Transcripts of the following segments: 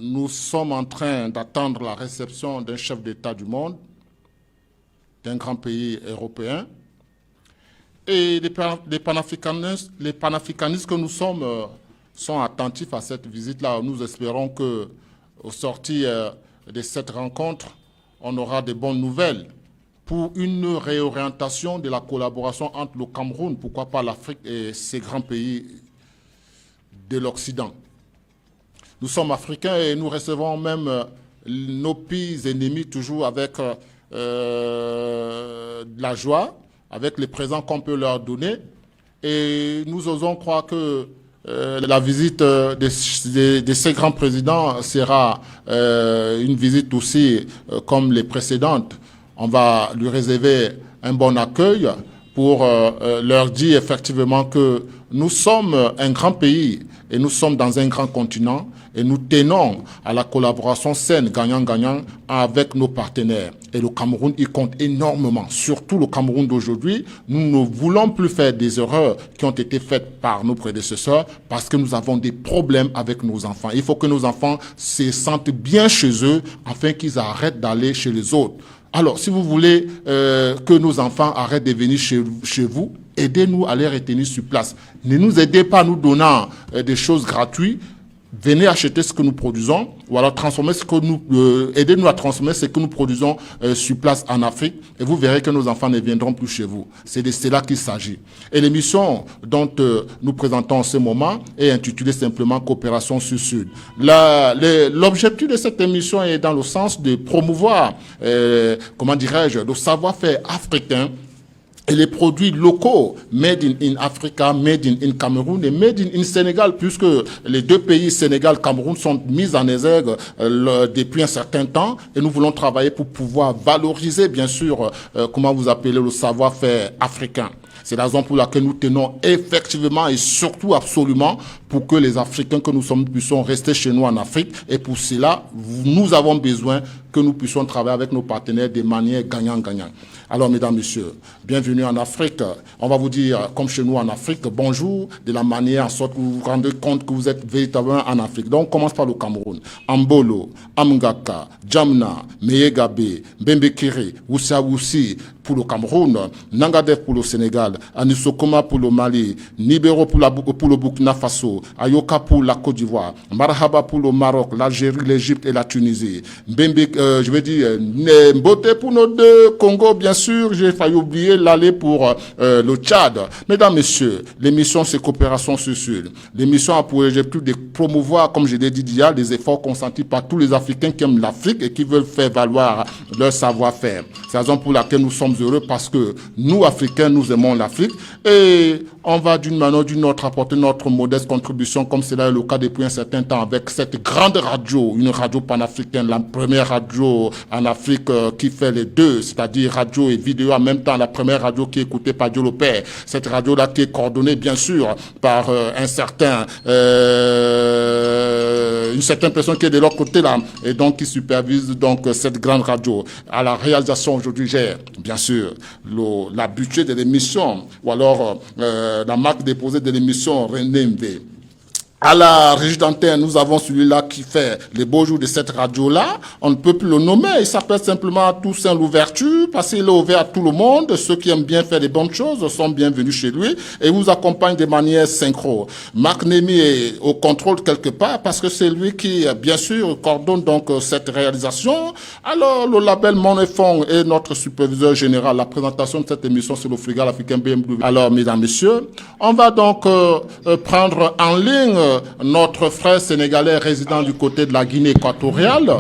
nous sommes en train d'attendre la réception d'un chef d'État du monde, d'un grand pays européen. Et les panafricanistes que nous sommes sont attentifs à cette visite-là. Nous espérons qu'au sortir de cette rencontre, on aura de bonnes nouvelles pour une réorientation de la collaboration entre le Cameroun, pourquoi pas l'Afrique et ces grands pays de l'Occident. Nous sommes africains et nous recevons même nos pays ennemis toujours avec de la joie, avec les présents qu'on peut leur donner. Et nous osons croire que la visite de ces grands présidents sera une visite aussi comme les précédentes. On va lui réserver un bon accueil pour leur dire effectivement que nous sommes un grand pays et nous sommes dans un grand continent et nous tenons à la collaboration saine, gagnant-gagnant avec nos partenaires. Et le Cameroun y compte énormément, surtout le Cameroun d'aujourd'hui. Nous ne voulons plus faire des erreurs qui ont été faites par nos prédécesseurs parce que nous avons des problèmes avec nos enfants. Il faut que nos enfants se sentent bien chez eux afin qu'ils arrêtent d'aller chez les autres. Alors, si vous voulez que nos enfants arrêtent de venir chez vous, aidez-nous à les retenir sur place. Ne nous aidez pas en nous donnant des choses gratuites. Venez acheter ce que nous produisons ou alors transformer ce que nous, aidez-nous à transformer ce que nous produisons sur place en Afrique et vous verrez que nos enfants ne viendront plus chez vous. C'est de cela qu'il s'agit. Et l'émission dont nous présentons en ce moment est intitulée simplement Coopération Sud-Sud. L'objectif de cette émission est dans le sens de promouvoir, comment dirais-je, le savoir-faire africain et les produits locaux, made in Africa, made in Cameroun et made in Sénégal, puisque les deux pays, Sénégal et Cameroun, sont mis en exergue depuis un certain temps et nous voulons travailler pour pouvoir valoriser, bien sûr, comment vous appelez le savoir-faire africain. C'est la raison pour laquelle nous tenons effectivement et surtout absolument pour que les Africains que nous sommes puissent rester chez nous en Afrique. Et pour cela, nous avons besoin que nous puissions travailler avec nos partenaires de manière gagnant-gagnant. Alors, mesdames, messieurs, bienvenue en Afrique. On va vous dire, comme chez nous en Afrique, bonjour, de la manière en sorte que vous vous rendez compte que vous êtes véritablement en Afrique. Donc, on commence par le Cameroun. Ambolo, Amngaka, Djamna, Meyegabe, Mbembekiri, Wussi pour le Cameroun, Nangadef pour le Sénégal, Anisokoma pour le Mali, Nibero pour le Burkina Faso, Ayoka pour la Côte d'Ivoire, Marhaba pour le Maroc, l'Algérie, l'Égypte et la Tunisie. Je veux dire, Mbote pour nos deux Congo, bien sûr, j'ai failli oublier l'aller pour le Tchad. Mesdames, messieurs, l'émission c'est Coopération Sud-Sud. L'émission a pour objectif de promouvoir, comme je l'ai dit hier, les efforts consentis par tous les Africains qui aiment l'Afrique et qui veulent faire valoir leur savoir-faire. C'est la raison pour laquelle nous sommes heureux parce que nous, Africains, nous aimons l'Afrique et on va d'une manière ou d'une autre apporter notre modeste contribution comme cela est le cas depuis un certain temps avec cette grande radio, une radio panafricaine, la première radio en Afrique qui fait les deux, c'est-à-dire radio et vidéo en même temps, la première radio qui est écoutée par Dieu le Père. Cette radio-là qui est coordonnée bien sûr par une certaine personne qui est de l'autre côté là et donc qui supervise donc cette grande radio. À la réalisation aujourd'hui gère bien sûr la budget de l'émission ou alors la marque déposée de l'émission René Mvé. À la régie d'antenne, nous avons celui-là qui fait les beaux jours de cette radio-là. On ne peut plus le nommer. Il s'appelle simplement Toussaint Louverture parce qu'il est ouvert à tout le monde. Ceux qui aiment bien faire les bonnes choses sont bienvenus chez lui et vous accompagne de manière synchro. Marc Némi est au contrôle quelque part parce que c'est lui qui, bien sûr, coordonne donc cette réalisation. Alors, le label Monefond est notre superviseur général. La présentation de cette émission, c'est le Frigal africain BMW. Alors, mesdames, messieurs, on va donc prendre en ligne notre frère sénégalais résident du côté de la Guinée équatoriale,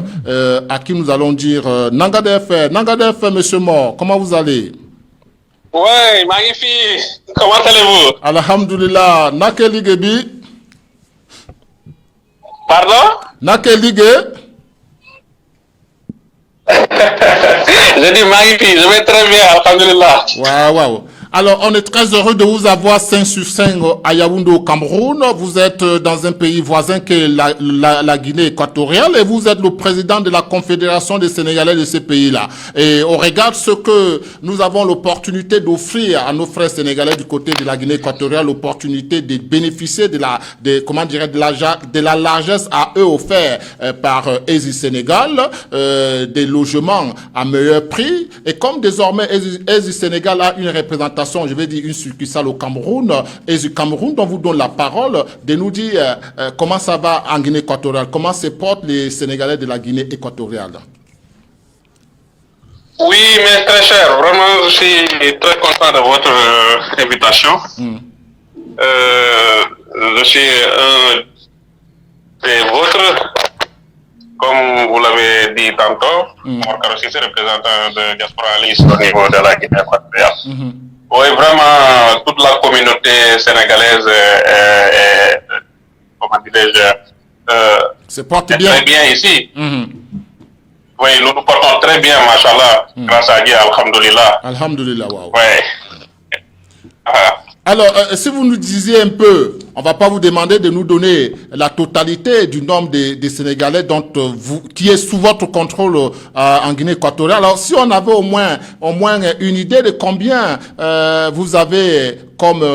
à qui nous allons dire Nangadef, monsieur Mort, comment vous allez? Ouais, magnifique. Comment allez-vous? Alhamdulillah. Nakeligebi. Pardon? Nakelige. Je dis magnifique, je vais très bien, alhamdulillah. Waouh. Alors, on est très heureux de vous avoir 5 sur 5 à Yaoundé au Cameroun. Vous êtes dans un pays voisin qui est la Guinée équatoriale et vous êtes le président de la Confédération des Sénégalais de ce pays-là. Et on regarde ce que nous avons l'opportunité d'offrir à nos frères sénégalais du côté de la Guinée équatoriale, l'opportunité de bénéficier de la largesse à eux offert par ESI Sénégal, des logements à meilleur prix. Et comme désormais ESI Sénégal a une représentation, je vais dire une succursale au Cameroun, ESI Cameroun, dont vous donne la parole, de nous dire comment ça va en Guinée équatoriale, comment se portent les Sénégalais de la Guinée équatoriale. Oui, mais très cher. Vraiment, je suis très content de votre invitation. Je suis un des vôtres, comme vous l'avez dit tantôt, Morkaro Cissé, représentant de Diaspora Alice au niveau de la Guinée équatoriale. Oui, vraiment, toute la communauté sénégalaise est comment dirais-je, se porte bien. très bien ici. Oui, nous nous portons très bien, machallah, grâce à Dieu, alhamdoulilah. Alhamdoulilah, wow. Oui. Alors, si vous nous disiez un peu, on va pas vous demander de nous donner la totalité du nombre des Sénégalais qui est sous votre contrôle en Guinée équatoriale. Alors, si on avait au moins une idée de combien vous avez comme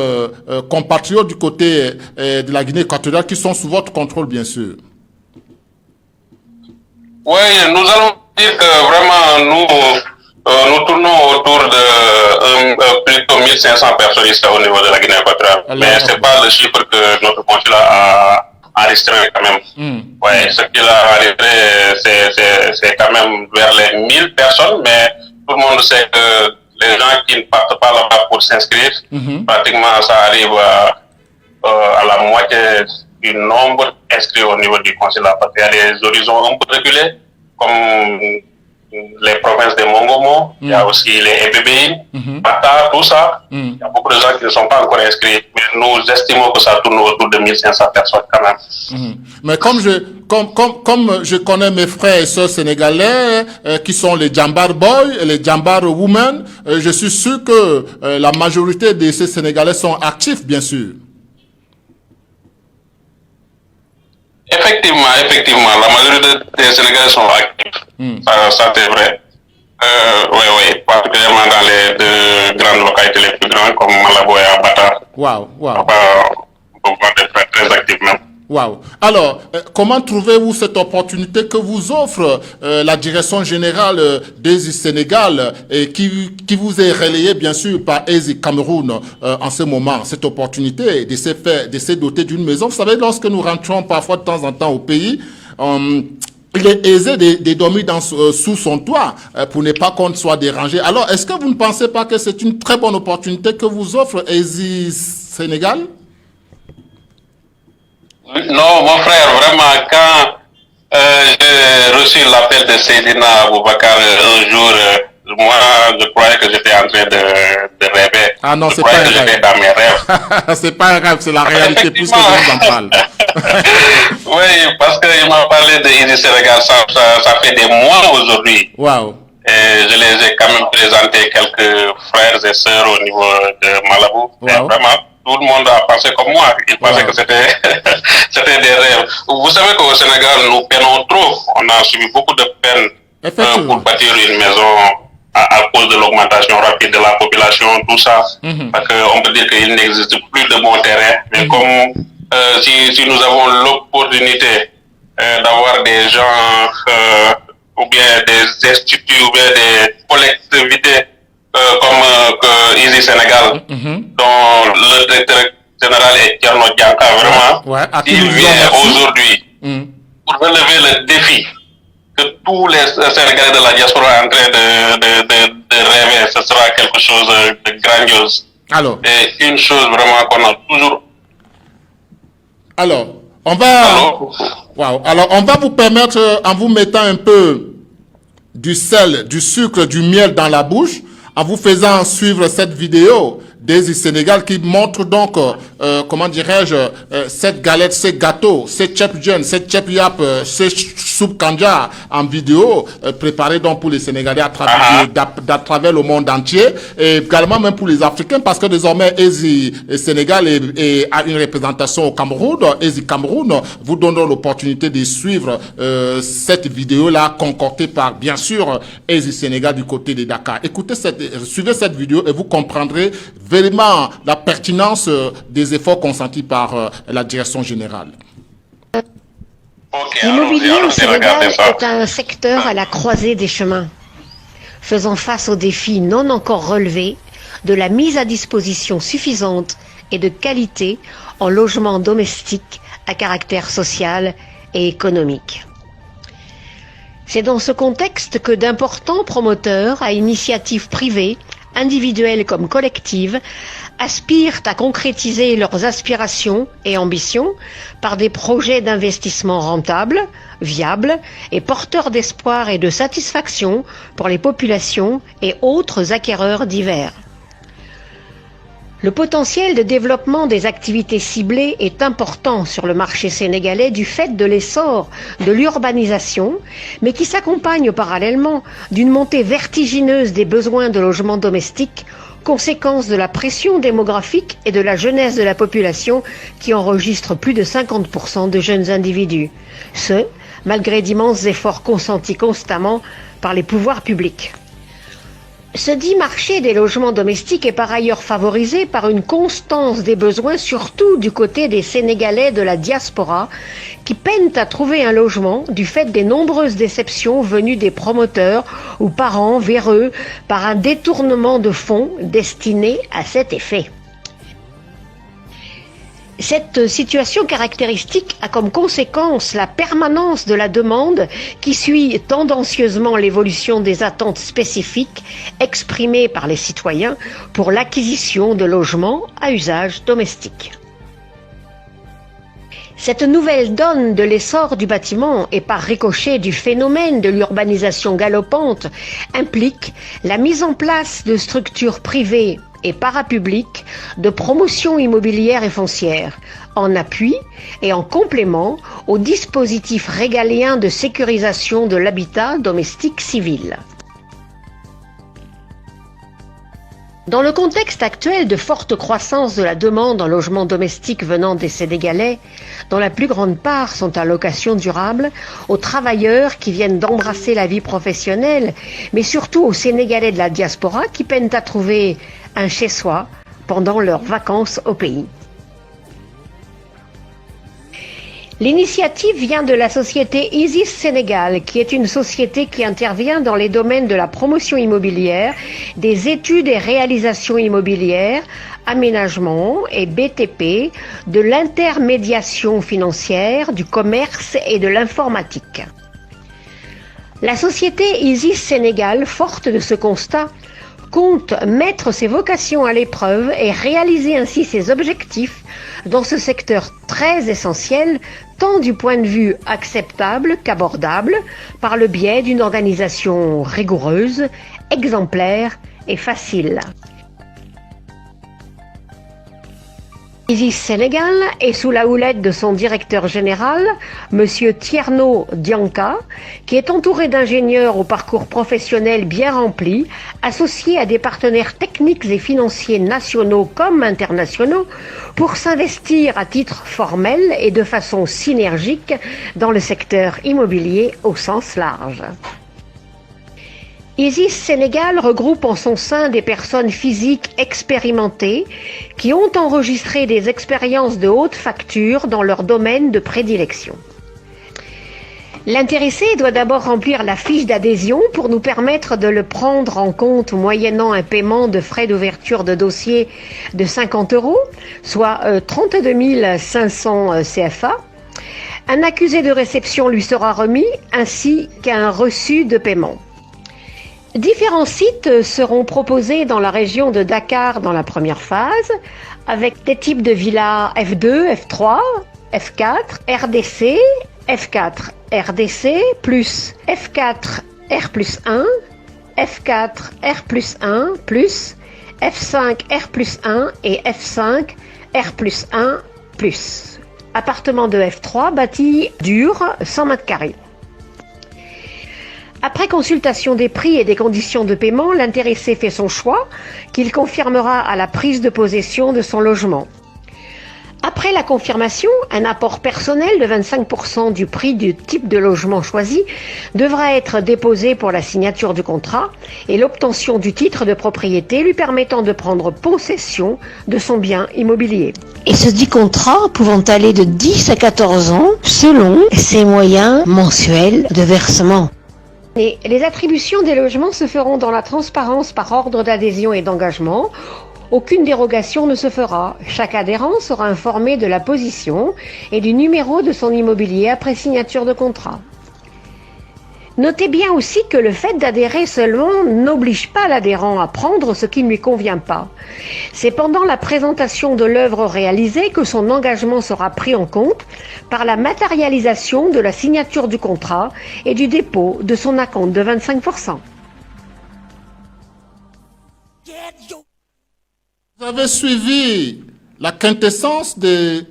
compatriotes du côté de la Guinée équatoriale qui sont sous votre contrôle, bien sûr. Oui, nous allons dire que vraiment, nous tournons autour de plutôt 1500 personnes ici au niveau de la Guinée équatoriale. Mais ce n'est pas le chiffre que notre consulat a enregistré quand même. Ouais, ce qu'il a enregistré, c'est quand même vers les 1000 personnes, mais tout le monde sait que les gens qui ne partent pas là-bas pour s'inscrire, pratiquement ça arrive à la moitié du nombre inscrit au niveau du consulat. Parce qu'il y a des horizons un peu reculés, comme les provinces de Mongomo, il y a aussi les Ebébéines, Bata, tout ça. Il y a beaucoup de gens qui ne sont pas encore inscrits. Mais nous estimons que ça tourne autour de 1500 personnes quand même. Mais comme je connais mes frères et sœurs sénégalais qui sont les Djambar Boys et les Djambar Women, je suis sûr que la majorité de ces Sénégalais sont actifs, bien sûr. Effectivement, la majorité des Sénégalais sont actifs. Ça c'est vrai. Oui, particulièrement dans les deux grandes localités les plus grandes comme Malabo et Abata. Wow. On être très actifs même. Wow. Alors, comment trouvez-vous cette opportunité que vous offre la direction générale d'ESI Sénégal et qui vous est relayée bien sûr par ESI Cameroun en ce moment, cette opportunité de se doter d'une maison. Vous savez, lorsque nous rentrons parfois de temps en temps au pays, il est aisé de dormir sous son toit pour ne pas qu'on soit dérangé. Alors, est-ce que vous ne pensez pas que c'est une très bonne opportunité que vous offre ESI Sénégal? Non, mon frère, vraiment, quand j'ai reçu l'appel de Seydina Aboubakar un jour, moi, je croyais que j'étais en train de rêver. Ah non, c'est pas un rêve. J'étais dans mes rêves. C'est pas un rêve, c'est la réalité, puisque je vous en parle. Oui, parce qu'il m'a parlé de ESI Sénégal, ça fait des mois aujourd'hui. Wow. Et je les ai quand même présenté quelques frères et sœurs au niveau de Malabo. Wow. Et vraiment, tout le monde a pensé comme moi. Il pensait que c'était des rêves. Vous savez qu'au Sénégal, nous peinons trop. On a subi beaucoup de peine pour bâtir une maison à cause de l'augmentation rapide de la population, tout ça. Parce qu'on peut dire qu'il n'existe plus de bons terrains. Mais comme si nous avons l'opportunité d'avoir des gens ou bien des instituts ou bien des collectivités comme ESI Sénégal, dont le directeur général est Thierno Dianka, vraiment, il vient aujourd'hui pour relever le défi que tous les Sénégalais de la diaspora sont en train de rêver. Ce sera quelque chose de grandiose. Alors, et une chose vraiment qu'on a toujours... Alors, on va vous permettre, en vous mettant un peu du sel, du sucre, du miel dans la bouche, en vous faisant suivre cette vidéo d'ESI Sénégal qui montre donc, comment dirais-je, cette galette, ces gâteaux, ces chep jeune, ces chep yap, ces soupe kanja en vidéo préparée donc pour les Sénégalais à travers le monde entier, et également même pour les Africains, parce que désormais ESI Sénégal a une représentation au Cameroun. ESI Cameroun vous donne l'opportunité de suivre cette vidéo-là concoctée par, bien sûr, ESI Sénégal du côté de Dakar. Suivez cette vidéo et vous comprendrez vraiment la pertinence des efforts consentis par la direction générale. L'immobilier au Sénégal est un secteur à la croisée des chemins, faisant face aux défis non encore relevés de la mise à disposition suffisante et de qualité en logement domestique à caractère social et économique. C'est dans ce contexte que d'importants promoteurs à initiative privée, individuelles comme collectives, aspirent à concrétiser leurs aspirations et ambitions par des projets d'investissement rentables, viables et porteurs d'espoir et de satisfaction pour les populations et autres acquéreurs divers. Le potentiel de développement des activités ciblées est important sur le marché sénégalais du fait de l'essor de l'urbanisation, mais qui s'accompagne parallèlement d'une montée vertigineuse des besoins de logements domestiques, conséquence de la pression démographique et de la jeunesse de la population qui enregistre plus de 50% de jeunes individus. Ce, malgré d'immenses efforts consentis constamment par les pouvoirs publics. Ce dit marché des logements domestiques est par ailleurs favorisé par une constance des besoins, surtout du côté des Sénégalais de la diaspora, qui peinent à trouver un logement du fait des nombreuses déceptions venues des promoteurs ou parents véreux par un détournement de fonds destinés à cet effet. Cette situation caractéristique a comme conséquence la permanence de la demande qui suit tendancieusement l'évolution des attentes spécifiques exprimées par les citoyens pour l'acquisition de logements à usage domestique. Cette nouvelle donne de l'essor du bâtiment et par ricochet du phénomène de l'urbanisation galopante implique la mise en place de structures privées et parapubliques de promotion immobilière et foncière, en appui et en complément aux dispositifs régaliens de sécurisation de l'habitat domestique civil. Dans le contexte actuel de forte croissance de la demande en logement domestique venant des Sénégalais, dont la plus grande part sont à location durable, aux travailleurs qui viennent d'embrasser la vie professionnelle, mais surtout aux Sénégalais de la diaspora qui peinent à trouver un chez-soi pendant leurs vacances au pays. L'initiative vient de la société Isis Sénégal, qui est une société qui intervient dans les domaines de la promotion immobilière, des études et réalisations immobilières, aménagement et BTP, de l'intermédiation financière, du commerce et de l'informatique. La société Isis Sénégal, forte de ce constat, compte mettre ses vocations à l'épreuve et réaliser ainsi ses objectifs dans ce secteur très essentiel, tant du point de vue acceptable qu'abordable, par le biais d'une organisation rigoureuse, exemplaire et facile. Isis Sénégal est sous la houlette de son directeur général, M. Tierno Dianka, qui est entouré d'ingénieurs au parcours professionnel bien rempli, associés à des partenaires techniques et financiers nationaux comme internationaux, pour s'investir à titre formel et de façon synergique dans le secteur immobilier au sens large. Isis Sénégal regroupe en son sein des personnes physiques expérimentées qui ont enregistré des expériences de haute facture dans leur domaine de prédilection. L'intéressé doit d'abord remplir la fiche d'adhésion pour nous permettre de le prendre en compte moyennant un paiement de frais d'ouverture de dossier de 50 €, soit 32 500 CFA. Un accusé de réception lui sera remis ainsi qu'un reçu de paiement. Différents sites seront proposés dans la région de Dakar dans la première phase, avec des types de villas F2, F3, F4, RDC, F4, RDC, plus F4, R+1, F4, R+1, plus F5, R+1 et F5, R+1, plus. Appartement de F3 bâti dur, 100 m². Après consultation des prix et des conditions de paiement, l'intéressé fait son choix, qu'il confirmera à la prise de possession de son logement. Après la confirmation, un apport personnel de 25% du prix du type de logement choisi devra être déposé pour la signature du contrat et l'obtention du titre de propriété lui permettant de prendre possession de son bien immobilier. Et ce dit contrat pouvant aller de 10 à 14 ans selon ses moyens mensuels de versement. Et les attributions des logements se feront dans la transparence par ordre d'adhésion et d'engagement. Aucune dérogation ne se fera. Chaque adhérent sera informé de la position et du numéro de son immobilier après signature de contrat. Notez bien aussi que le fait d'adhérer seulement n'oblige pas l'adhérent à prendre ce qui ne lui convient pas. C'est pendant la présentation de l'œuvre réalisée que son engagement sera pris en compte par la matérialisation de la signature du contrat et du dépôt de son acompte de 25%. Vous avez suivi la quintessence de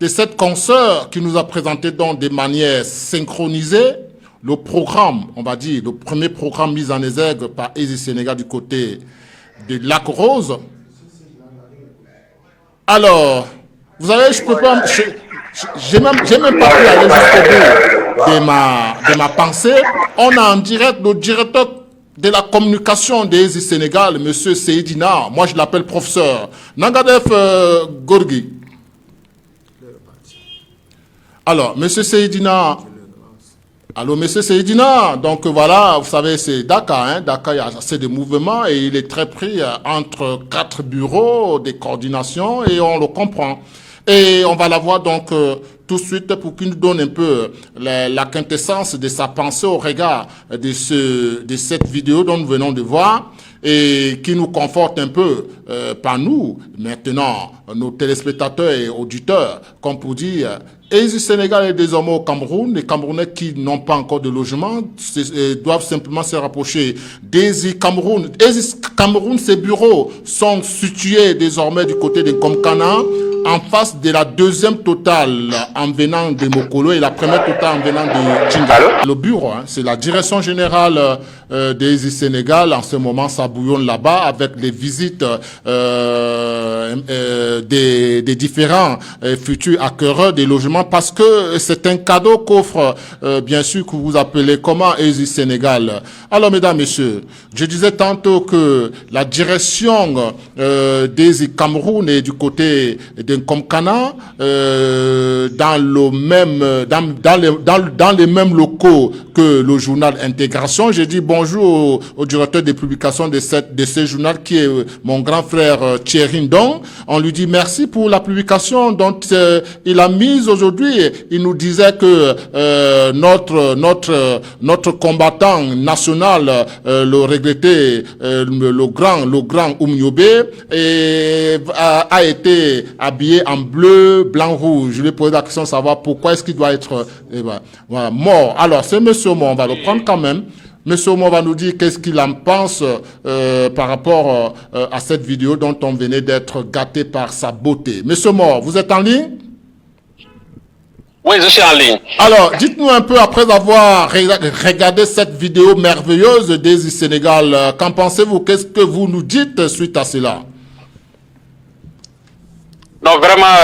cette consoeur qui nous a présenté donc de manière synchronisée le programme, on va dire, le premier programme mis en exergue par Easy Sénégal du côté de Lac Rose. Alors, vous savez, je peux pas, j'ai même pas pu aller jusqu'au bout de ma pensée. On a en direct le directeur de la communication des Easy Sénégal, M. Seydina, moi je l'appelle professeur, Nangadef Gorgui. Alors, M. Seydina, allô, M. Seydina, donc voilà, vous savez, c'est Dakar, hein, Dakar, il y a assez de mouvements et il est très pris entre 4 bureaux de coordination et on le comprend. Et on va la voir donc tout de suite pour qu'il nous donne un peu la quintessence de sa pensée au regard de cette vidéo dont nous venons de voir et qui nous conforte un peu par nous, maintenant, nos téléspectateurs et auditeurs, comme pour dire, Easy Sénégal est désormais au Cameroun. Les Camerounais qui n'ont pas encore de logement doivent simplement se rapprocher d'Easy Cameroun. Easy Cameroun, ses bureaux sont situés désormais du côté de Komkana, en face de la deuxième totale en venant de Mokolo et la première totale en venant de Tchinga. Le bureau, hein, c'est la direction générale d'Easy Sénégal. En ce moment, ça bouillonne là-bas avec les visites des différents futurs acquéreurs des logements parce que c'est un cadeau qu'offre, bien sûr, que vous appelez comment Easy Sénégal. Alors, mesdames, messieurs, je disais tantôt que la direction d'Easy Cameroun est du côté de Komkana, dans les mêmes locaux que le journal Intégration. J'ai dit bonjour au directeur des publications de ce journal qui est mon grand frère Thierry Ndong. On lui dit merci pour la publication dont il a mise aujourd'hui. Il nous disait que notre combattant national, le regretté, le grand Oumniobé, a été habillé en bleu, blanc, rouge. Je lui ai posé la question de savoir pourquoi est-ce qu'il doit être voilà, mort. Alors, c'est Monsieur Mo, on va le prendre quand même. Monsieur Mo va nous dire qu'est-ce qu'il en pense par rapport à cette vidéo dont on venait d'être gâté par sa beauté. Monsieur Mo, vous êtes en ligne? Oui, je suis en ligne. Alors, dites-nous un peu, après avoir regardé cette vidéo merveilleuse d'Easy Sénégal, qu'en pensez-vous? Qu'est-ce que vous nous dites suite à cela? Non, vraiment,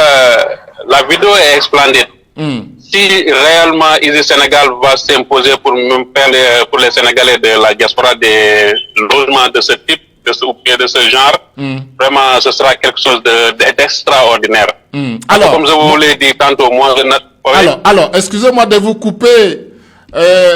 la vidéo est splendide. Si réellement Easy Sénégal va s'imposer pour les Sénégalais de la diaspora des logements de ce type, de ce genre, vraiment, ce sera quelque chose d'extraordinaire. Alors, comme je vous l'ai dit tantôt, moi, alors, excusez-moi de vous couper,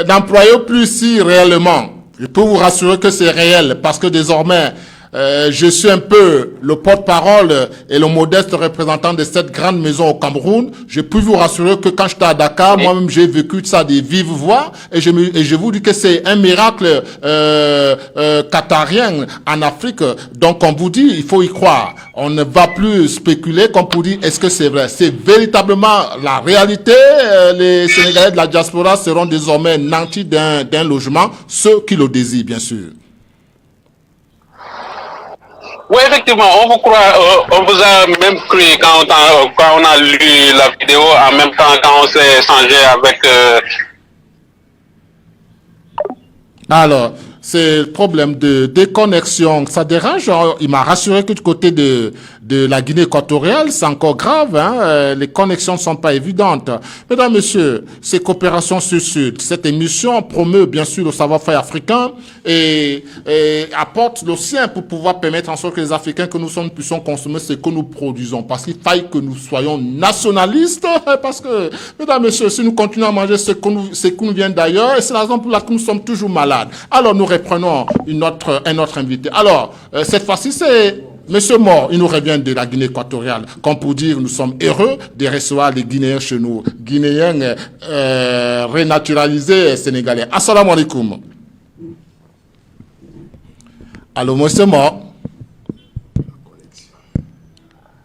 d'employer plus si réellement. Je peux vous rassurer que c'est réel, parce que désormais, je suis un peu le porte-parole et le modeste représentant de cette grande maison au Cameroun. Je peux vous rassurer que quand j'étais à Dakar, moi-même j'ai vécu ça des vives voix et je vous dis que c'est un miracle qatarien en Afrique. Donc on vous dit, il faut y croire. On ne va plus spéculer comme pour dire est-ce que c'est vrai. C'est véritablement la réalité. Les Sénégalais de la diaspora seront désormais nantis d'un logement, ceux qui le désirent bien sûr. Oui, effectivement, on vous croit, on vous a même cru quand on a lu la vidéo, en même temps quand on s'est échangé avec Alors, c'est le problème de déconnexion. Ça dérange. Il m'a rassuré que du côté de la Guinée équatoriale, c'est encore grave. Les connexions ne sont pas évidentes. Mesdames, Messieurs, ces coopérations sud-sud, cette émission promeut bien sûr le savoir-faire africain et apporte le sien pour pouvoir permettre en sorte que les Africains que nous sommes puissent consommer ce que nous produisons. Parce qu'il faille que nous soyons nationalistes. Parce que, mesdames, Messieurs, si nous continuons à manger ce qui nous vient d'ailleurs, et c'est la raison pour laquelle nous sommes toujours malades. Alors, nous reprenons un autre invité. Alors, cette fois-ci, c'est Monsieur Mor. Il nous revient de la Guinée équatoriale. Comme pour dire, nous sommes heureux de recevoir les Guinéens chez nous. Guinéens renaturalisés sénégalais. Assalamu alaikum. Allô, Monsieur Mor.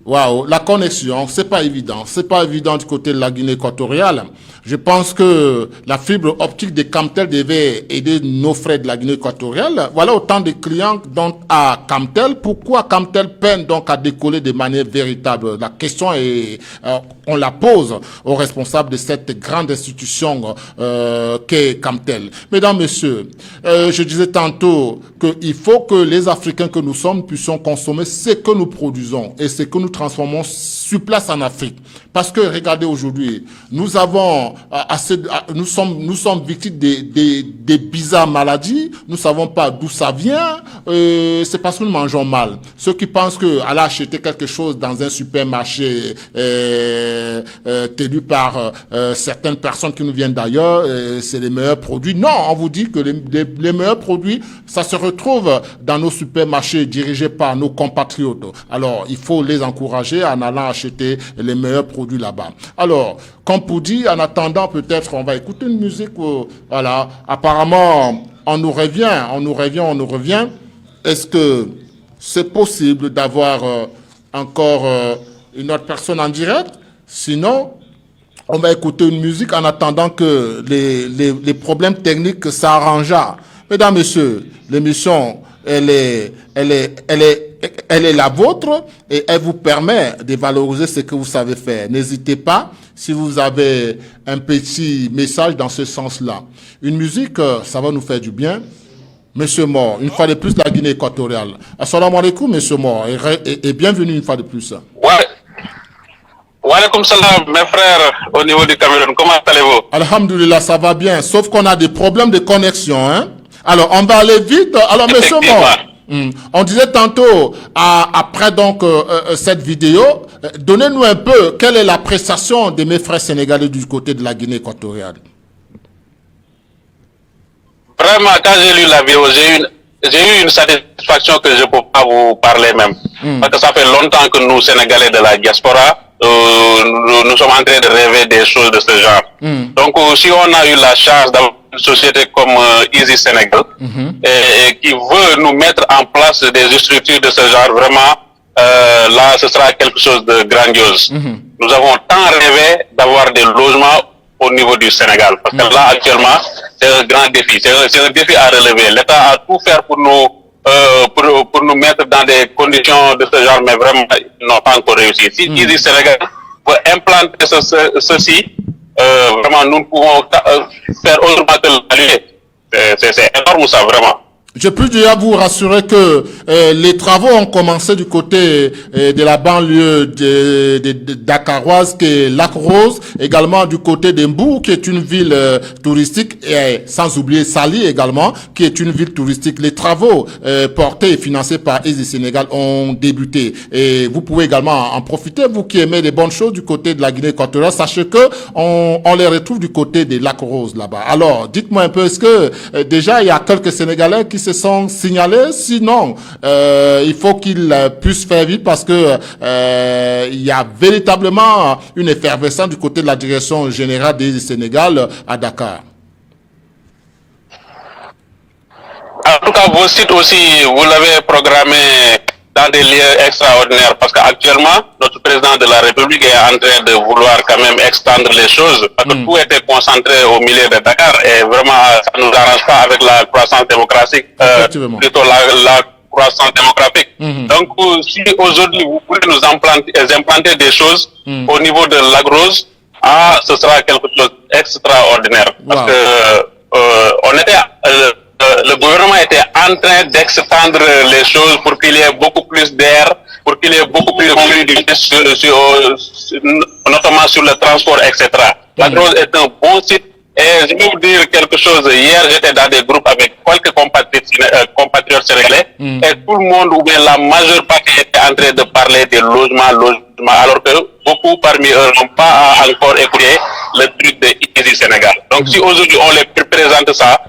Waouh, la connexion, c'est pas évident. C'est pas évident du côté de la Guinée équatoriale. Je pense que la fibre optique de Camtel devait aider nos frères de la Guinée équatoriale. Voilà autant de clients donc à Camtel. Pourquoi Camtel peine donc à décoller de manière véritable? La question est, on la pose aux responsables de cette grande institution qu'est Camtel. Mesdames, Messieurs, je disais tantôt qu'il faut que les Africains que nous sommes puissions consommer ce que nous produisons et ce que nous transformons sur place en Afrique. Parce que regardez aujourd'hui, nous avons nous sommes victimes des bizarres maladies. Nous savons pas d'où ça vient. C'est parce que nous mangeons mal. Ceux qui pensent que aller acheter quelque chose dans un supermarché tenu par certaines personnes qui nous viennent d'ailleurs, c'est les meilleurs produits. Non, on vous dit que les meilleurs produits, ça se retrouve dans nos supermarchés dirigés par nos compatriotes. Alors, il faut les encourager en allant acheter les meilleurs produits là-bas. Alors, comme pour dire, en attendant, peut-être on va écouter une musique. Voilà, apparemment, on nous revient. Est-ce que c'est possible d'avoir encore une autre personne en direct? Sinon, on va écouter une musique en attendant que les problèmes techniques s'arrangent. Mesdames, Messieurs, l'émission, elle est la vôtre et elle vous permet de valoriser ce que vous savez faire. N'hésitez pas, si vous avez un petit message dans ce sens-là. Une musique, ça va nous faire du bien. Monsieur Mor, une fois de plus, la Guinée équatoriale. Assalamu alaikum, Monsieur Mor, et bienvenue une fois de plus. Ouais. Wa alaikum salam, mes frères, au niveau du Cameroun. Comment allez-vous? Alhamdulillah, ça va bien, sauf qu'on a des problèmes de connexion, hein. Alors, on va aller vite. Alors, Monsieur Mor, on disait tantôt, après donc cette vidéo, donnez-nous un peu quelle est l'appréciation de mes frères sénégalais du côté de la Guinée équatoriale. Vraiment, quand j'ai lu la vidéo, j'ai eu une satisfaction que je ne peux pas vous parler même. Parce que ça fait longtemps que nous, Sénégalais de la diaspora, nous sommes en train de rêver des choses de ce genre. Donc, si on a eu la chance d'avoir une société comme Easy Sénégal, et qui veut nous mettre en place des structures de ce genre, vraiment, là, ce sera quelque chose de grandiose. Nous avons tant rêvé d'avoir des logements au niveau du Sénégal. Parce que là, actuellement, c'est un grand défi. C'est un défi à relever. L'État a tout fait pour nous mettre dans des conditions de ce genre, mais vraiment, ils n'ont pas encore réussi. Si Easy Sénégal veut implanter ceci, vraiment, nous ne pouvons faire autrement que l'évaluer. C'est énorme ça, vraiment. Je peux déjà vous rassurer que les travaux ont commencé du côté de la banlieue de Dakaroise, qui est Lac-Rose, également du côté d'Embou, qui est une ville touristique, et sans oublier Sali également, qui est une ville touristique. Les travaux portés et financés par Easy Sénégal ont débuté. Et vous pouvez également en profiter, vous qui aimez les bonnes choses du côté de la Guinée équatoriale. Sachez que on les retrouve du côté des Lac-Rose là-bas. Alors, dites-moi un peu, est-ce que déjà il y a quelques Sénégalais qui se sont signalés? Sinon, il faut qu'ils puissent faire vite parce que il y a véritablement une effervescence du côté de la direction générale du Sénégal à Dakar. En tout cas, vos sites aussi, vous l'avez programmé dans des lieux extraordinaires parce qu'actuellement, notre président de la République est en train de vouloir quand même extendre les choses parce que tout était concentré au milieu de Dakar et vraiment, ça ne nous arrange pas avec la croissance démocratique, plutôt la croissance démographique. Donc, si aujourd'hui, vous pouvez nous implanter des choses au niveau de l'Agrose, ce sera quelque chose d'extraordinaire parce que on était détendre les choses pour qu'il y ait beaucoup plus d'air, pour qu'il y ait beaucoup plus de fluidité, notamment sur le transport, etc. La Croze est un bon site. Et je vais vous dire quelque chose. Hier, j'étais dans des groupes avec quelques compatriotes sénégalais et tout le monde, ou bien la majeure partie, était en train de parler des logements, alors que beaucoup parmi eux n'ont pas encore écouté le truc de Easy Sénégal. Donc, si aujourd'hui on les présente ça,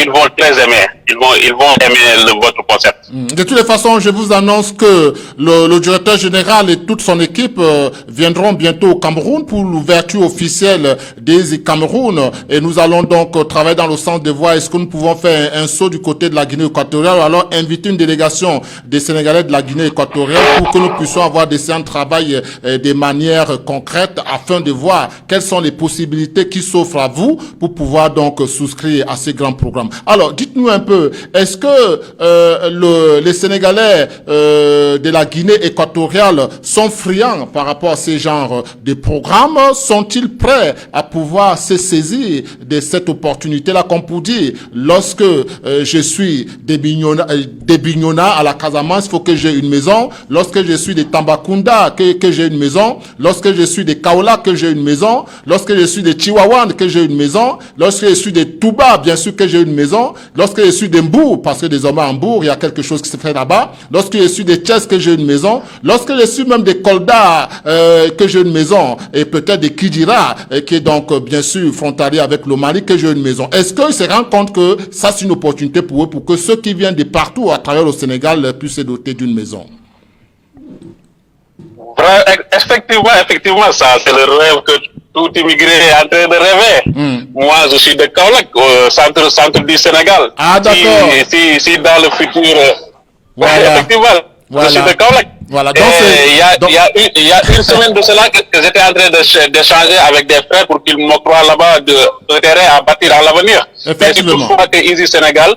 ils vont très aimer. Ils vont aimer votre concept. De toutes les façons, je vous annonce que le directeur général et toute son équipe viendront bientôt au Cameroun pour l'ouverture officielle des Cameroun. Et nous allons donc travailler dans le sens de voir est-ce que nous pouvons faire un saut du côté de la Guinée équatoriale ou alors inviter une délégation des Sénégalais de la Guinée équatoriale pour que nous puissions avoir des séances de travail de manière concrète afin de voir quelles sont les possibilités qui s'offrent à vous pour pouvoir donc souscrire à ces grands programmes. Alors, dites-nous un peu, est-ce que les Sénégalais de la Guinée équatoriale sont friands par rapport à ces genres de programmes? Sont-ils prêts à pouvoir se saisir de cette opportunité-là? Comme pour dire, lorsque je suis des Bignona à la Casamance, il faut que j'ai une maison. Lorsque je suis des Tambacounda, que j'ai une maison. Lorsque je suis des Kaolack, que j'ai une maison. Lorsque je suis des Chihuahuan, que j'ai une maison. Lorsque je suis des Touba, bien sûr que j'ai une maison. Lorsque je suis des Mbour, parce que désormais en Mbour, il y a quelque chose qui se fait là-bas. Lorsque je suis des Thiès, que j'ai une maison. Lorsque je suis même des Kolda, que j'ai une maison. Et peut-être des Kidira, qui est donc bien sûr frontalier avec le Mali, que j'ai une maison. Est-ce qu'ils se rendent compte que ça c'est une opportunité pour eux, pour que ceux qui viennent de partout à travers le Sénégal puissent se doter d'une maison? Effectivement, ça c'est le rêve que tout immigré est en train de rêver. Moi, je suis de Kaolack, au centre du Sénégal. Ah, d'accord. Si dans le futur... Voilà. Effectivement, voilà. Je suis de Kaolack. Voilà. Donc, il y a une semaine de cela que j'étais en train d'échanger avec des frères pour qu'ils m'octroient là-bas un terrain à bâtir à l'avenir. Effectivement. Mais si toutefois que Easy Sénégal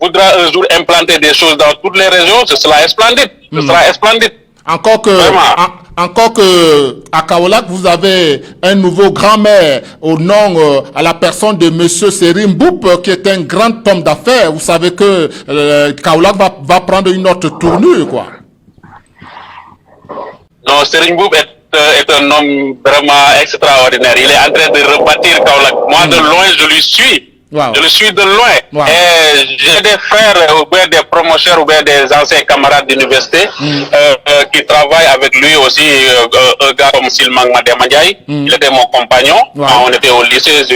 voudra un jour implanter des choses dans toutes les régions, ce sera splendide. Ce sera splendide. Encore que à Kaolack, vous avez un nouveau grand-maire au nom, à la personne de monsieur Serim Mboup, qui est un grand homme d'affaires. Vous savez que Kaolack va prendre une autre tournure, quoi. Non, Serim Mboup est un homme vraiment extraordinaire. Il est en train de rebâtir Kaolack. Moi, de loin, je lui suis. Wow. Je le suis de loin. Wow. Et j'ai des frères ou bien des promotions ou bien des anciens camarades d'université qui travaillent avec lui aussi. Un gars comme Silmang Mademandjaï, il était mon compagnon. Wow. On était au lycée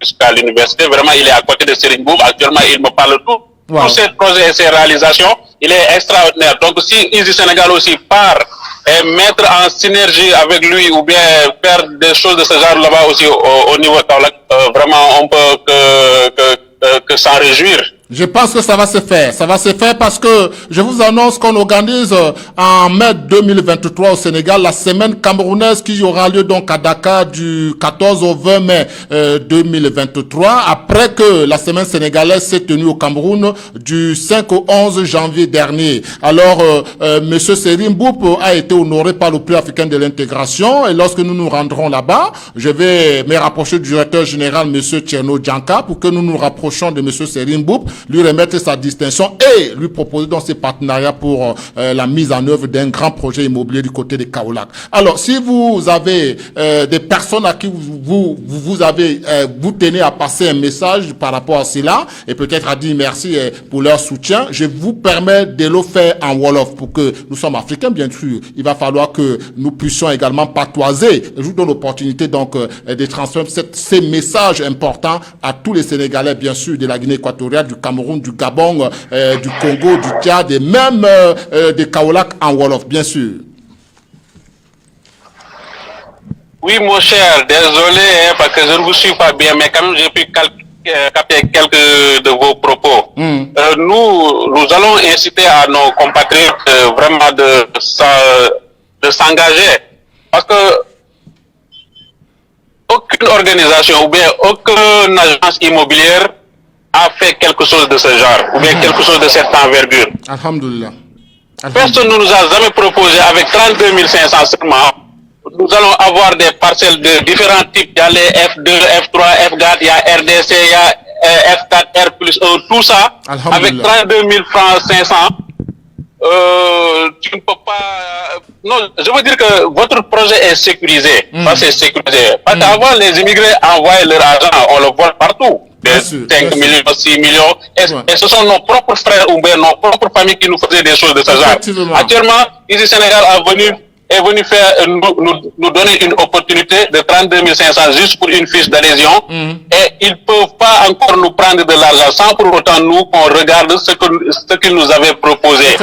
jusqu'à l'université. Vraiment, il est à côté de Serigne Mboup. Actuellement, il me parle tout. Wow. Tous ses projets et ses réalisations, il est extraordinaire. Donc, si Easy Sénégal aussi part et mettre en synergie avec lui ou bien faire des choses de ce genre là-bas aussi au niveau de Kaolack, vraiment, on peut que s'en réjouir. Je pense que ça va se faire. Ça va se faire parce que je vous annonce qu'on organise en mai 2023 au Sénégal la semaine camerounaise qui aura lieu donc à Dakar du 14 au 20 mai 2023 après que la semaine sénégalaise s'est tenue au Cameroun du 5 au 11 janvier dernier. Alors, monsieur Serim Mboup a été honoré par le prix africain de l'intégration et lorsque nous nous rendrons là-bas, je vais me rapprocher du directeur général monsieur Tcherno Djanka pour que nous nous rapprochions de monsieur Serim Mboup, lui remettre sa distinction et lui proposer dans ses partenariats pour la mise en œuvre d'un grand projet immobilier du côté de Kaolack. Alors, si vous avez des personnes à qui vous tenez à passer un message par rapport à cela et peut-être à dire merci pour leur soutien, je vous permets de le faire en Wolof pour que nous sommes africains, bien sûr. Il va falloir que nous puissions également patoiser. Je vous donne l'opportunité donc de transmettre ces messages importants à tous les Sénégalais, bien sûr, de la Guinée équatoriale, du Cameroun, du Gabon, du Congo, du Tchad et même de Kaolack en Wolof, bien sûr. Oui, mon cher, désolé parce que je ne vous suis pas bien, mais quand même j'ai pu capter quelques de vos propos. Nous allons inciter à nos compatriotes vraiment de s'engager parce que aucune organisation ou bien aucune agence immobilière a fait quelque chose de ce genre, ou bien quelque chose de cette envergure. Alhamdulillah. Personne ne nous a jamais proposé avec 32 500 seulement. Nous allons avoir des parcelles de différents types. Il y a les F2, F3, F4, il y a RDC, il y a F4, R+, plus 1, tout ça, avec 32 000 francs 500, tu ne peux pas... non, je veux dire que votre projet est sécurisé. Ça, c'est sécurisé. Parce qu'avant, les immigrés envoyaient leur argent, on le vole partout. 5 millions, 6 millions. Et ce sont nos propres frères ou bien nos propres familles qui nous faisaient des choses de ce genre. Actuellement, ici, Sénégal est venu faire, nous donner une opportunité de 32 500 juste pour une fiche d'adhésion. Et ils ne peuvent pas encore nous prendre de l'argent sans pour autant nous qu'on regarde ce qu'ils nous avaient proposé.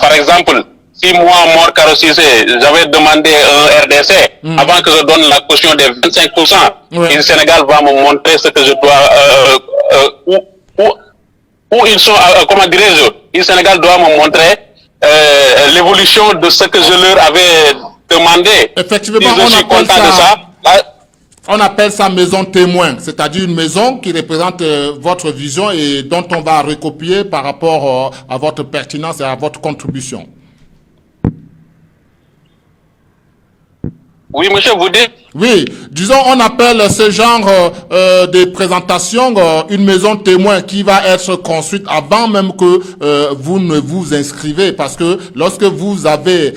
Par exemple, si moi, Mor Cissé, j'avais demandé un RDC avant que je donne la caution des 25%, le Sénégal va me montrer ce que je dois, où ils sont, comment dirais-je, le Sénégal doit me montrer l'évolution de ce que je leur avais demandé. Effectivement, si je suis content de ça. On appelle ça maison témoin, c'est-à-dire une maison qui représente votre vision et dont on va recopier par rapport à votre pertinence et à votre contribution. Oui, monsieur, vous dites? Oui, disons, on appelle ce genre de présentation une maison témoin qui va être construite avant même que vous ne vous inscrivez, parce que lorsque vous avez,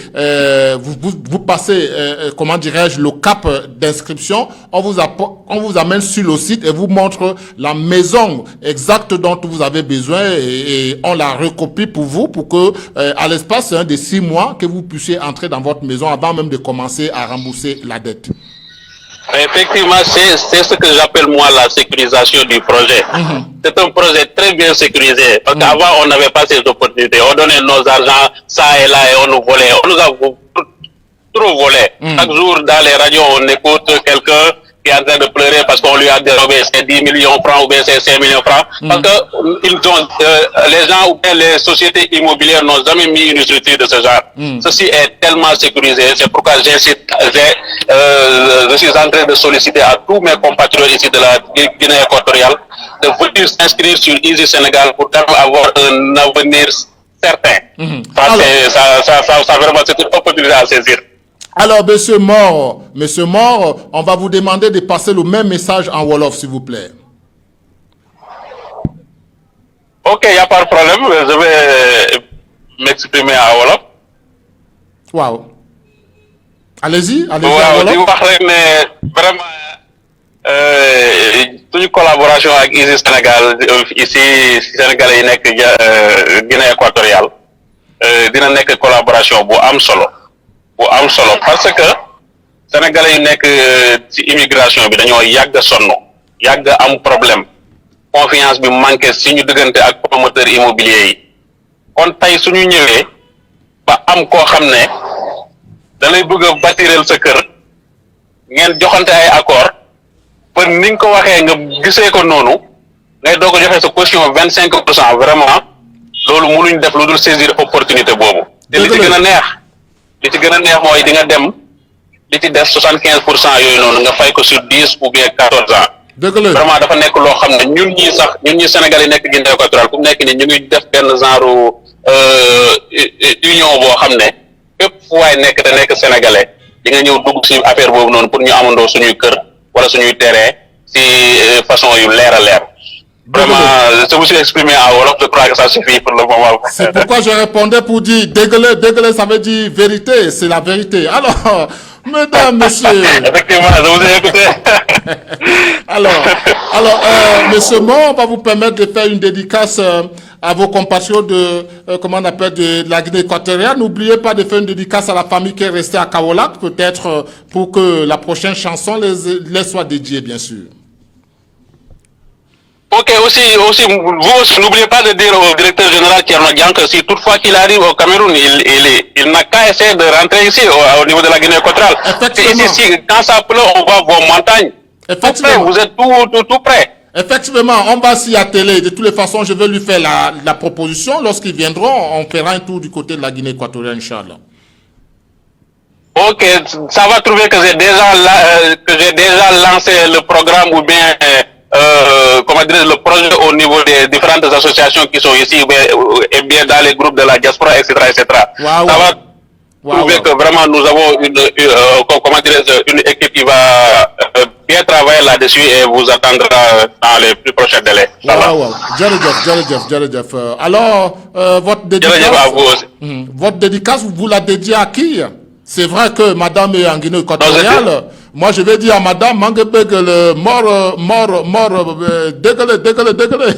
vous passez, comment dirais-je, le cap d'inscription, on vous amène sur le site et vous montre la maison exacte dont vous avez besoin et on la recopie pour vous, pour que à l'espace de 6 mois, que vous puissiez entrer dans votre maison avant même de commencer à rembourser la dette. Effectivement, c'est ce que j'appelle moi la sécurisation du projet. C'est un projet très bien sécurisé. Parce qu'avant, on n'avait pas ces opportunités. On donnait nos argents, ça et là, et on nous volait. On nous a trop volé. Chaque jour, dans les radios, on écoute quelqu'un qui est en train de pleurer parce qu'on lui a dérobé ses 10 millions francs ou bien ses 5 millions francs. Parce que les gens ou bien les sociétés immobilières n'ont jamais mis une structure de ce genre. Ceci est tellement sécurisé. C'est pourquoi j'incite, je suis en train de solliciter à tous mes compatriotes ici de la Guinée équatoriale de venir s'inscrire sur Easy Sénégal pour avoir un avenir certain. Ça vraiment, c'est une opportunité à saisir. Alors, Monsieur Mor, on va vous demander de passer le même message en Wolof, s'il vous plaît. Ok, il n'y a pas de problème. Je vais m'exprimer en Wolof. Wow. Allez-y, en Wolof. Vraiment, une collaboration avec Easy Sénégal, ici, Sénégalais yi Guinée équatoriale, dina nekk collaboration bu am solo. Parce que Sénégalais yi nekk ci immigration bi dañoo yàgg sonn yàgg am problème confiance bi manqué suñu diggante ak promoteur immobilier yi kon tey suñu ñëwee ba am koo xam ne da lay bëgg a bâtirel sa kër ngeen joxante ay accord ba ni nga ko waxee nga gisee ko noonu ngay doog a joxe sa caution 25%, vraiment loolu mënuñ def lu dul saisir opportunité boobu. te li ci gën a neex mooy di nga dem li ci des 75% yooyu noonu nga fay ko sur 10 ou bien 14 ans. Vraiment dafa nekk loo xam ne ñun ñi Sénégal yi nekk Guinée équatoriale ku nekk ni ñu ngi def benn genre union boo xam ne fépp fu waay nekk te nekk sénégalais di nga ñëw dugg ci affaire boobu noonu pour ñu amandoo suñuy kër wala suñuy terrain ci façon yu leer a leer. Vraiment, je me suis exprimé en Wolof, je crois que ça suffit pour le moment. C'est pourquoi je répondais pour dire dégueuler, ça veut dire vérité, c'est la vérité. Alors, mesdames, messieurs. Effectivement, je vous ai écouté. alors, monsieur Mo, on va vous permettre de faire une dédicace à vos compatriotes de la Guinée équatoriale. N'oubliez pas de faire une dédicace à la famille qui est restée à Kaolack, peut-être pour que la prochaine chanson les soit dédiée, bien sûr. Ok, aussi, vous n'oubliez pas de dire au directeur général Thierno Diang que si toutefois qu'il arrive au Cameroun, il n'a qu'à essayer de rentrer ici au niveau de la Guinée équatoriale. Ici, quand ça pleut, on voit vos montagnes. Effectivement. Vous êtes tout prêt. Effectivement, on va s'y atteler. De toutes les façons, je vais lui faire la proposition. Lorsqu'ils viendront, on fera un tour du côté de la Guinée équatoriale, Inch'Allah. Ok, ça va trouver que j'ai déjà lancé le programme ou bien le projet au niveau des différentes associations qui sont ici et bien dans les groupes de la diaspora, etc. Ça va trouver que vraiment nous avons une équipe qui va bien travailler là-dessus et vous attendra dans les plus prochains délais. Wow. Jerejef. Alors, votre dédicace, vous la dédiez à qui? C'est vrai que madame est en Guinée équatoriale. Moi, je vais dire à madame, Mangebegele, mort, dégueulé.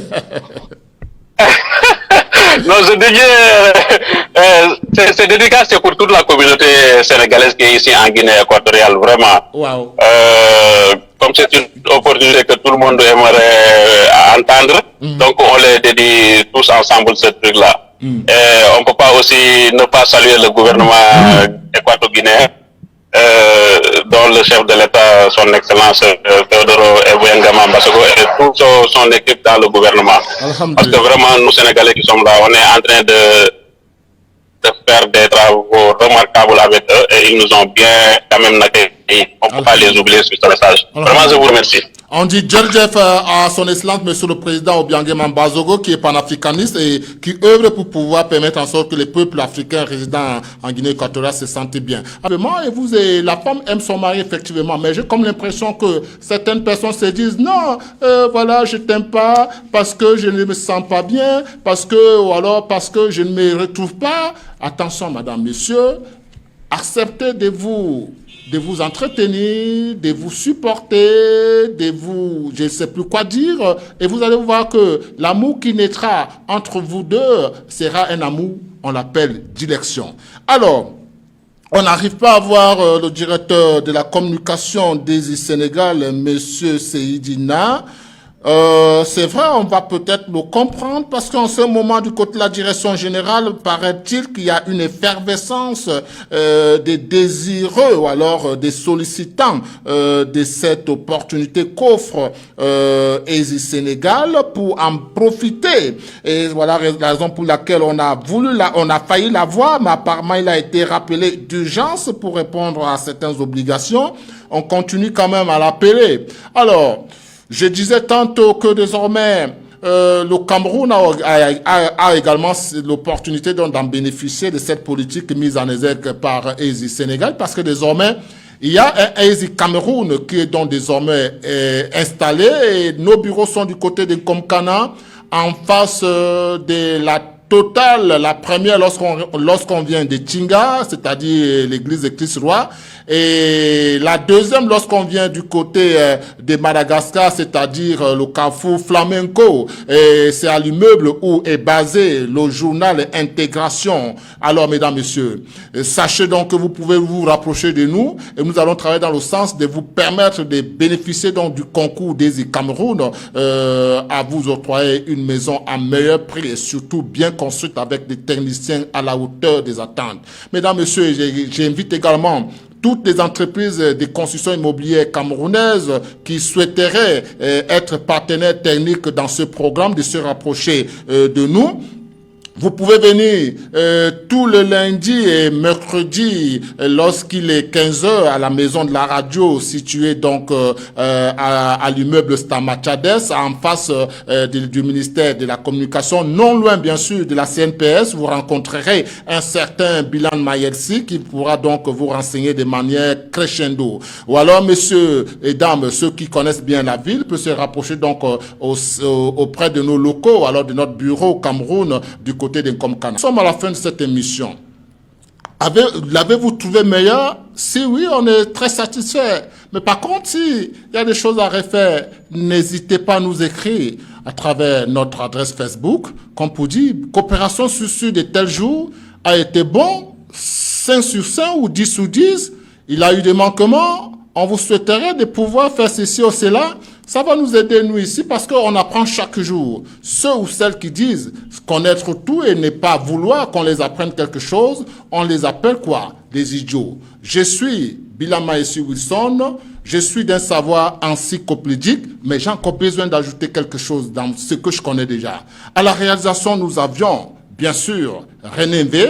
Non, je dis, c'est dédicace, c'est pour toute la communauté sénégalaise qui est ici en Guinée équatoriale, vraiment. Wow. Comme c'est une opportunité que tout le monde aimerait entendre, donc on les dédie tous ensemble ce truc-là. On ne peut pas aussi ne pas saluer le gouvernement équato-guinéen, dont le chef de l'État, son Excellence Théodoro Ebouengama Mbasogo, et toute son équipe dans le gouvernement. Parce que vraiment, nous Sénégalais qui sommes là, on est en train de faire des travaux remarquables avec eux et ils nous ont bien quand même accueillis. On ne peut pas les oublier sur ce message. Vraiment, je vous remercie. On dit Jerejef à son excellence, monsieur le président Obiangema Mbasogo, qui est panafricaniste et qui œuvre pour pouvoir permettre en sorte que les peuples africains résidant en Guinée équatoriale se sentent bien. Et la femme aime son mari, effectivement, mais j'ai comme l'impression que certaines personnes se disent, non, voilà, je t'aime pas parce que je ne me sens pas bien, ou alors parce que je ne me retrouve pas. Attention, madame, monsieur, acceptez de vous entretenir, de vous supporter, je ne sais plus quoi dire, et vous allez voir que l'amour qui naîtra entre vous deux sera un amour, on l'appelle direction. Alors, on n'arrive pas à voir le directeur de la communication des Sénégal, monsieur Seydina. C'est vrai, on va peut-être le comprendre parce qu'en ce moment, du côté de la direction générale, paraît-il qu'il y a une effervescence des désireux ou alors des sollicitants de cette opportunité qu'offre ESI Sénégal pour en profiter. Et voilà la raison pour laquelle on a failli l'avoir, mais apparemment il a été rappelé d'urgence pour répondre à certaines obligations. On continue quand même à l'appeler. Alors, je disais tantôt que désormais, le Cameroun a également l'opportunité d'en bénéficier de cette politique mise en exergue par ESI Sénégal, parce que désormais, il y a un ESI Cameroun qui est donc désormais installé et nos bureaux sont du côté de Komkana, en face de la Total, la première lorsqu'on vient de Tinga, c'est-à-dire l'église de Christ-Roi, et la deuxième lorsqu'on vient du côté de Madagascar, c'est-à-dire le carrefour Flamenco, et c'est à l'immeuble où est basé le journal Intégration. Alors, mesdames, messieurs, sachez donc que vous pouvez vous rapprocher de nous et nous allons travailler dans le sens de vous permettre de bénéficier donc du concours des Cameroun à vous octroyer une maison à meilleur prix et surtout bien construite avec des techniciens à la hauteur des attentes. Mesdames, messieurs, j'invite également toutes les entreprises de construction immobilière camerounaises qui souhaiteraient être partenaires techniques dans ce programme de se rapprocher de nous. Vous pouvez venir tous les lundis et mercredis lorsqu'il est 15h à la maison de la radio située donc à l'immeuble Stamachades en face du ministère de la Communication, non loin bien sûr de la CNPS. Vous rencontrerez un certain Bilan Mayelsi qui pourra donc vous renseigner de manière crescendo. Ou alors, messieurs et dames, ceux qui connaissent bien la ville peuvent se rapprocher donc auprès de nos locaux, alors de notre bureau au Cameroun du côté de Komkana. Nous sommes à la fin de cette émission. L'avez-vous trouvé meilleur? Si oui, on est très satisfait. Mais par contre, s'il y a des choses à refaire, n'hésitez pas à nous écrire à travers notre adresse Facebook. Comme pour dire, coopération sur de tels jours a été bon, 5 sur 5 ou 10 sur 10. Il a eu des manquements. On vous souhaiterait de pouvoir faire ceci ou cela. Ça va nous aider, nous, ici, parce qu'on apprend chaque jour. Ceux ou celles qui disent connaître tout et ne pas vouloir qu'on les apprenne quelque chose, on les appelle quoi? Des idiots. Je suis Bilan Mayelsi Wilson, je suis d'un savoir encyclopédique, mais j'ai encore besoin d'ajouter quelque chose dans ce que je connais déjà. À la réalisation, nous avions, bien sûr, René V.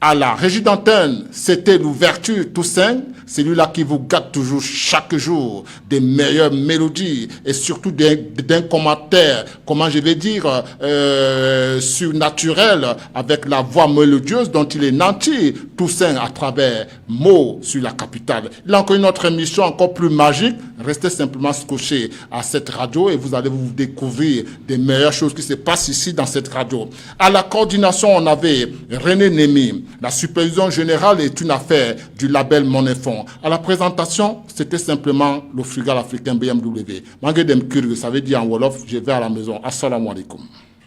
À la régie d'antenne, c'était l'ouverture Toussaint, celui-là qui vous gâte toujours chaque jour des meilleures mélodies et surtout d'un commentaire, comment je vais dire, surnaturel avec la voix mélodieuse dont il est nanti Toussaint à travers mots sur la capitale. Il y a encore une autre émission encore plus magique. Restez simplement scotchés à cette radio et vous allez vous découvrir des meilleures choses qui se passent ici dans cette radio. À la coordination, on avait René Némi. La supervision générale est une affaire du label Monéfond. À la présentation, c'était simplement le frugal africain BMW. Mangé dem kurgue, ça veut dire en Wolof, je vais à la maison. Assalamu alaikum.